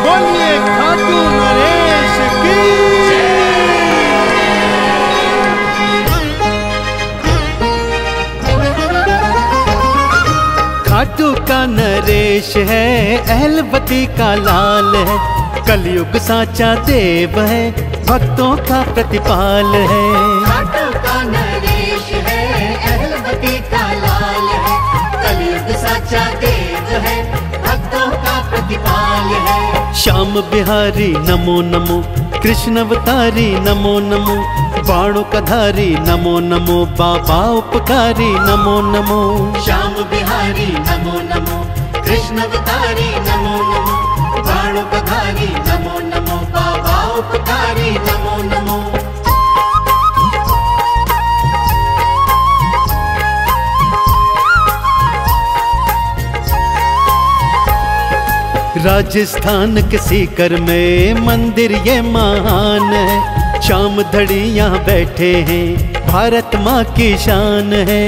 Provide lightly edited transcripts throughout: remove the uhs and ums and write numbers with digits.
बोलिए खाटू नरेश की। खाटू का नरेश है, अहलवती का लाल है, कलयुग साचा देव है, भक्तों का प्रतिपाल है। खाटू का नरेश है, अहलवती का लाल है, कलयुग साचा देव है, भक्तों का प्रतिपाल है। श्याम बिहारी नमो नमो, कृष्ण अवतारी नमो नमो, बाणों का धारी नमो नमो, बाबा उपकारी नमो नमो। श्याम बिहारी नमो नमो, कृष्ण अवतारी नमो नमो, बाणों का धारी नमो नमो, बाबा उपकारी नमो नमो। राजस्थान के सीकर में मंदिर ये महान है, शाम धड़ी यहाँ बैठे हैं, भारत माँ की शान है।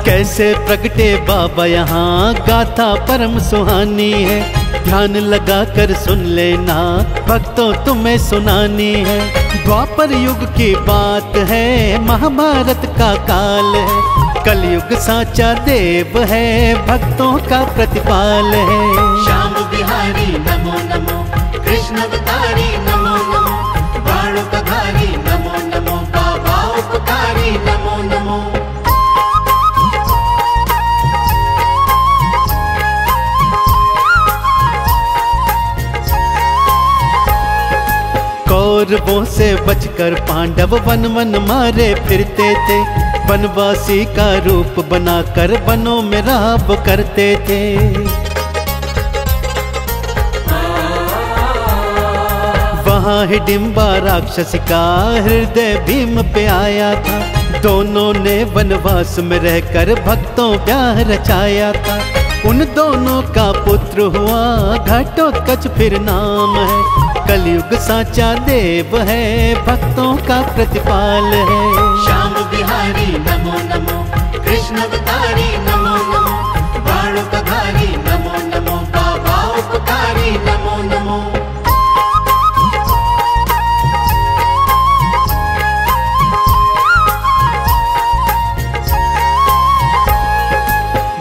कैसे प्रगटे बाबा यहाँ, गाथा परम सुहानी है, ध्यान लगा कर सुन लेना, भक्तों तुम्हें सुनानी है। द्वापर युग की बात है, महाभारत का काल है, कलयुग साचा देव है, भक्तों का प्रतिपाल है। श्याम बिहारी नमो नमो, कृष्ण अवतारी नमो नमो, बाणों का धारी नमो नमो, बाबा उपकारी नमो नमो। कौरवों से बचकर पांडव वन वन मारे फिरते थे, वनवासी का रूप बनाकर वनों में राब करते थे। वहाँ हिडिंबा राक्षस का हृदय भीम पे आया था, दोनों ने वनवास में रहकर भक्तों प्यार रचाया था। उन दोनों का पुत्र हुआ घटोत्कच फिर नाम है, कलयुग साचा देव है, भक्तों का प्रतिपाल है। श्याम बिहारी नमो नमो, कृष्ण अवतारी नमो नमो, बाणों का धारी नमो नमो, बाबा उपकारी नमो नमो।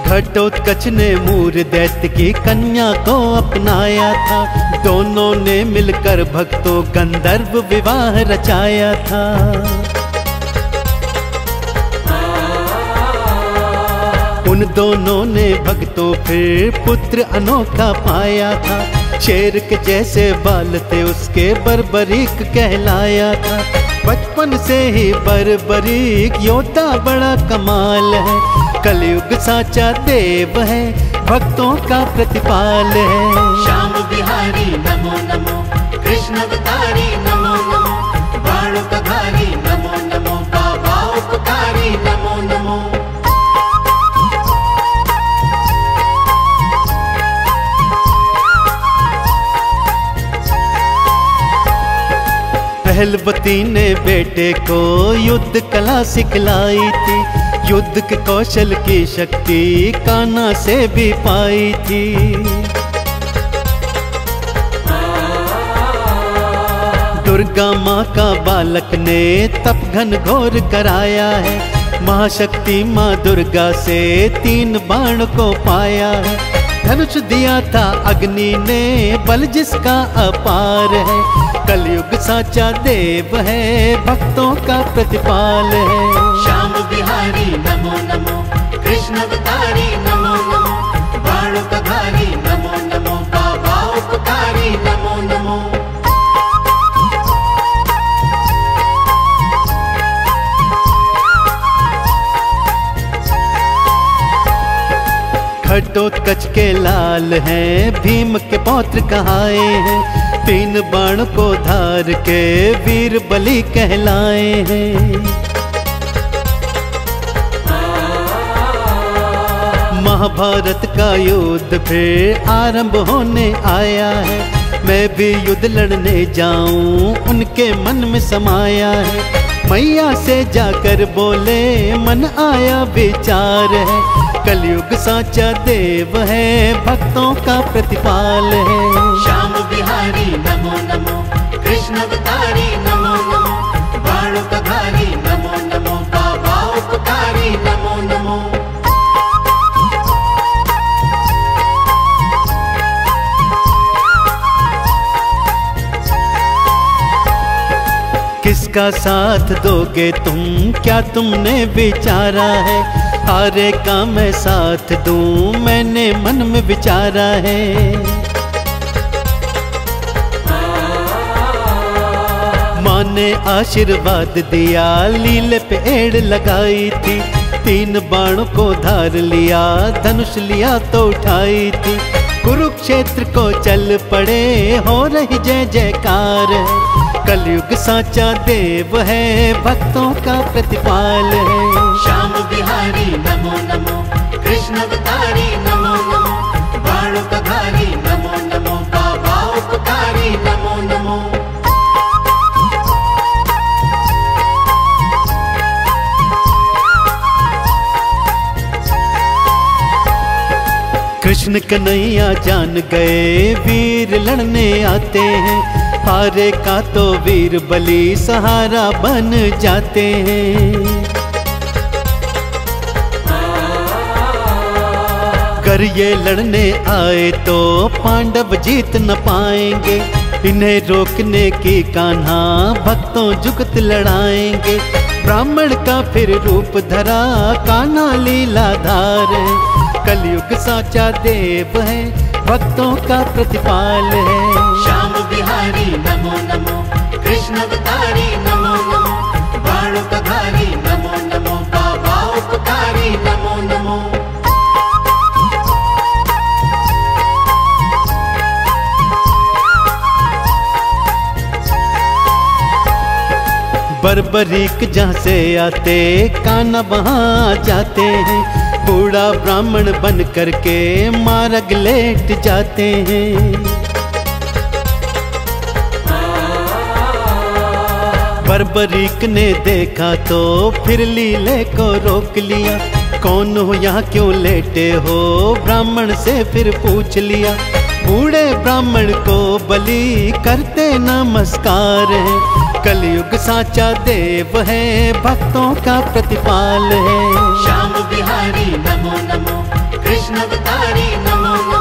घटोत्कच ने मूर दैत्य की कन्या को अपनाया था, दोनों ने मिलकर भक्तों गंधर्व विवाह रचाया था। उन दोनों ने भक्तों फिर पुत्र अनोखा पाया था, शेर के जैसे बाल थे उसके, बर्बरीक कहलाया था। बचपन से ही बर्बरीक योद्धा बड़ा कमाल है, कलयुग साचा देव है, भक्तों का प्रतिपाल है। श्याम बिहारी नमो नमो, कृष्ण अवतारी नमो नमो, बाणों का धारी नमो नमो, बाबा उपकारी नमो नमो। अहलवती ने बेटे को युद्ध कला सिखलाई थी, युद्ध के कौशल की शक्ति कान्हा से भी पाई थी। दुर्गा माँ का बालक ने तप घन घोर कराया है, महाशक्ति माँ दुर्गा से 3 बाण को पाया है। धनुष दिया था अग्नि ने, बल जिसका अपार है, कलयुग साचा देव है, भक्तों का प्रतिपाल है। श्याम बिहारी नमो नमो, कृष्ण अवतारी नमो नमो, बाणों का धारी नमो नमो, बाबा उपकारी नमो नमो। घटोत्कच के लाल हैं, भीम के पौत्र कहाए हैं, 3 बाण को धार के वीर बलि कहलाए हैं। महाभारत का युद्ध फिर आरंभ होने आया है, मैं भी युद्ध लड़ने जाऊं उनके मन में समाया है। मैया से जाकर बोले मन आया विचार है, कलयुग साचा देव है, भक्तों का प्रतिपाल है। श्याम बिहारी नमो नमो, कृष्ण अवतारी नमो नमो, बाणों का धारी नमो नमो, बाबा उपकारी नमो नमो। किसका साथ दोगे तुम, क्या तुमने विचारा है? हारे का मैं साथ दूं, मैंने मन में विचारा है। माँ ने आशीर्वाद दिया, लीले पे एड़ लगाई थी, 3 बाणों को धार लिया, धनुष लिया तो उठाई थी। कुरुक्षेत्र को चल पड़े, हो रही जय जयकार है। कलयुग साचा देव है, भक्तों का प्रतिपाल है। श्याम बिहारी नमो नमो, कृष्ण अवतारी नमो नमो, बाणों का धारी नमो नमो, बाबा उपकारी नमो नमो। कृष्ण कन्हैया जान गए, वीर लड़ने आते हैं, हारे का तो वीर बलि सहारा बन जाते हैं। कर ये लड़ने आए तो पांडव जीत न पाएंगे, इन्हें रोकने की कान्हा भक्तों जुगत लड़ाएंगे। ब्राह्मण का फिर रूप धरा, कान्हा लीलाधार है। कलयुग साचा देव है, भक्तों का प्रतिपाल है। श्याम बिहारी नमो नमो, कृष्ण अवतारी नमो नमो, बाणों का धारी नमो नमो, बाबा उपकारी नमो नमो। बर्बरीक जहाँ से आते, कान्हा वहाँ जाते हैं, बूढ़ा ब्राह्मण बन करके मार्ग लेट जाते हैं। बर्बरीक ने देखा तो फिर लीले को रोक लिया, कौन हो यहाँ क्यों लेटे हो, ब्राह्मण से फिर पूछ लिया। बूढ़े ब्राह्मण को बलि करते नमस्कार है। कलयुग साचा देव है, भक्तों का प्रतिपाल है। श्याम बिहारी नमो नमो, कृष्ण अवतारी नमो नमो,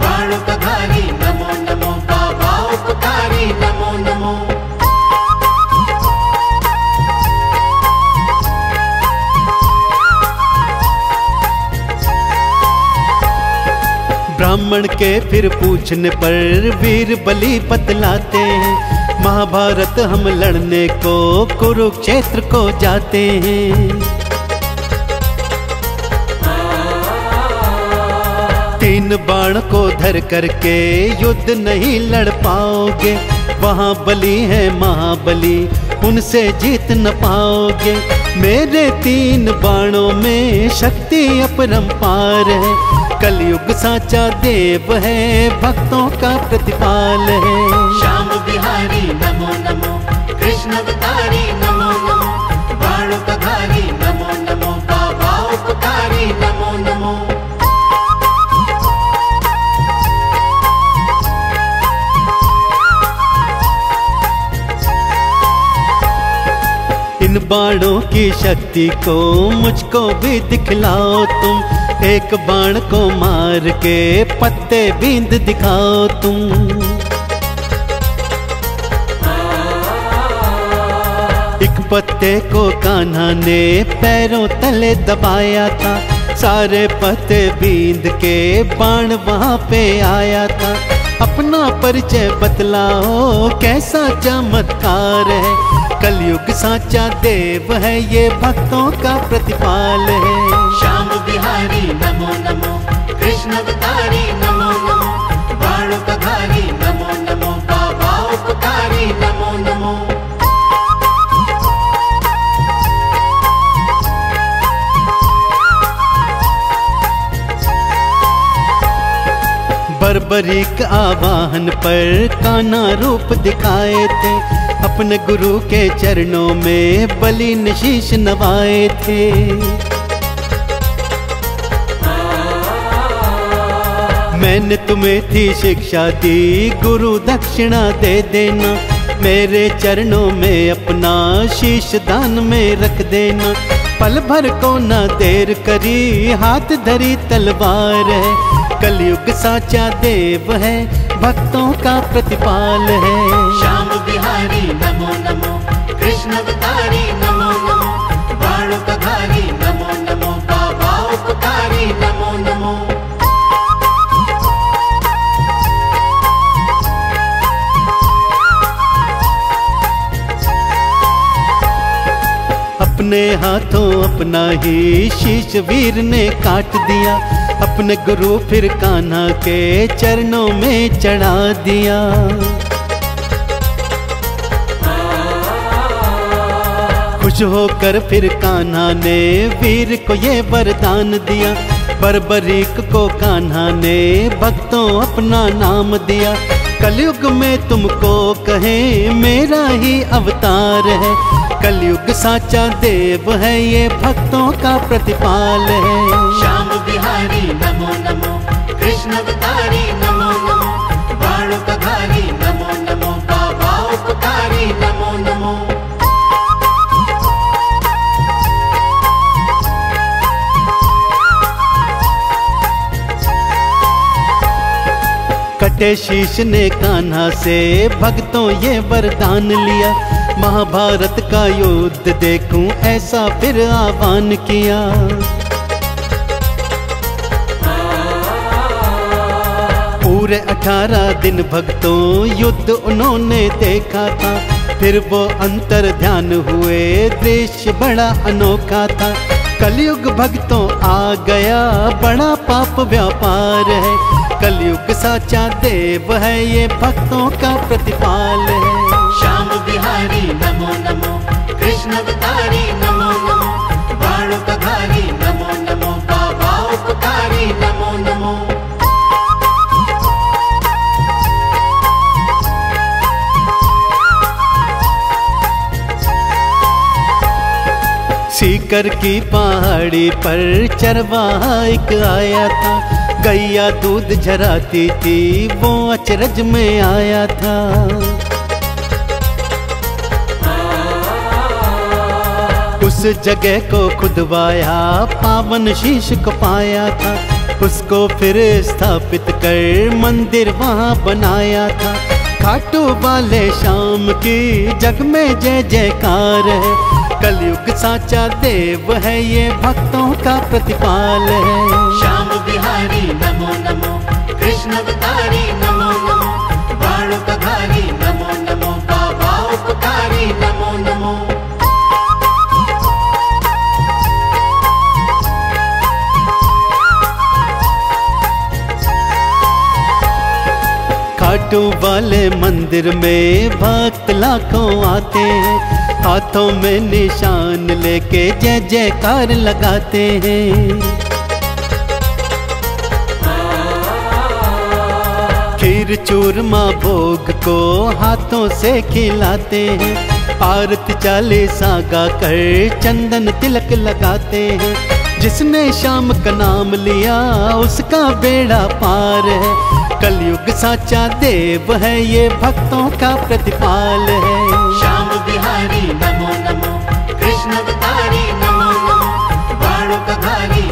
बाणों का धारी नमो नमो, बाबा उपकारी नमो नमो। ब्राह्मण के फिर पूछने पर वीर बलि बतलाते हैं, महाभारत हम लड़ने को कुरुक्षेत्र को जाते हैं। 3 बाण को धर करके युद्ध नहीं लड़ पाओगे, वहाँ बलि है महाबली, उनसे जीत न पाओगे। मेरे 3 बाणों में शक्ति अपरंपार है। कलयुग साचा देव है, भक्तों का प्रतिपाल है। श्याम बिहारी नमो नमो, कृष्ण अवतारी नमो नमो, बाणों का धारी नमो नमो, बाबा उपकारी नमो नमो। इन बाणों की शक्ति को मुझको भी दिखलाओ तुम, एक बाण को मार के पत्ते बींद दिखाओ तुम। एक पत्ते को कान्हा ने पैरों तले दबाया था, सारे पत्ते बींद के बाण वहाँ पे आया था। अपना परिचय बतलाओ, कैसा चमत्कार है। कलयुग साचा देव है, ये भक्तों का प्रतिपाल है। श्याम बिहारी नमो नमो, कृष्ण अवतारी नमो नमो, बाणों का धारी नमो नमो, बाबा उपकारी नमो नमो। बर्बरीक आवाहन पर कान्हा रूप दिखाए थे, अपने गुरु के चरणों में बलि ने शीश नवाए थे। मैंने तुम्हें थी शिक्षा दी, गुरु दक्षिणा दे देना। मेरे चरणों में अपना शीश दान में रख देना। पल भर को न देर करी, हाथ धरी तलवार है। कलयुग साचा देव है, भक्तों का प्रतिपाल है। श्याम बिहारी नमो नमो, कृष्ण अवतारी नमो नमो, बाणों का धारी नमो नमो, बाबा उपकारी नमो नमो। अपने हाथों अपना ही शीश वीर ने काट दिया। अपने गुरु फिर कान्हा के चरणों में चढ़ा दिया। खुश होकर फिर कान्हा ने वीर को ये वरदान दिया। बर्बरीक को कान्हा ने भक्तों अपना नाम दिया। कलयुग में तुमको कहे मेरा ही अवतार है। कलयुग साचा देव है, ये भक्तों का प्रतिपाल है। श्याम बिहारी नमो नमो, कृष्ण अवतारी नमो नमो, बाणों का धारी नमो नमो, बाबा उपकारी नमो नमो। कटे शीश ने कान्हा से भक्तों ये वरदान लिया। महाभारत का युद्ध देखूं ऐसा फिर आह्वान किया। पूरे 18 दिन भक्तों युद्ध उन्होंने देखा था। फिर वो अंतर ध्यान हुए, दृश्य बड़ा अनोखा था। कलयुग भक्तों आ गया, बड़ा पाप व्यापार है। कलयुग साचा देव है, ये भक्तों का प्रतिपाल है। श्याम बिहारी नमो नमो, कृष्ण अवतारी नमो नमो, बाणों का धारी नमो नमो, बाबा उपकारी नमो नमो। सीकर की पहाड़ी पर चरवाहा आया था। गैया दूध झराती थी, वो अचरज में आया था। उस जगह को खुदवाया, पावन शीश को पाया था। उसको फिर स्थापित कर मंदिर वहाँ बनाया था। खाटू वाले श्याम की जग में जय जयकार है। कलयुग साचा देव है, ये भक्तों का प्रतिपाल है। श्याम बिहारी नमो नमो, कृष्ण अवतारी नमो नमो, बाणों का धारी नमो नमो, बाबा उपकारी नमो नमो। खाटू वाले मंदिर में भक्त लाखों आते हैं। हाथों में निशान लेके जय जयकार लगाते हैं। खीर चूरमा भोग को हाथों से खिलाते हैं। आरती चालीसा गा कर चंदन तिलक लगाते हैं। जिसने श्याम का नाम लिया उसका बेड़ा पार है। कलयुग साचा देव है, ये भक्तों का प्रतिपाल है। श्याम बिहारी नमो नमो, कृष्ण अवतारी नमो नमो, बाणों का धारी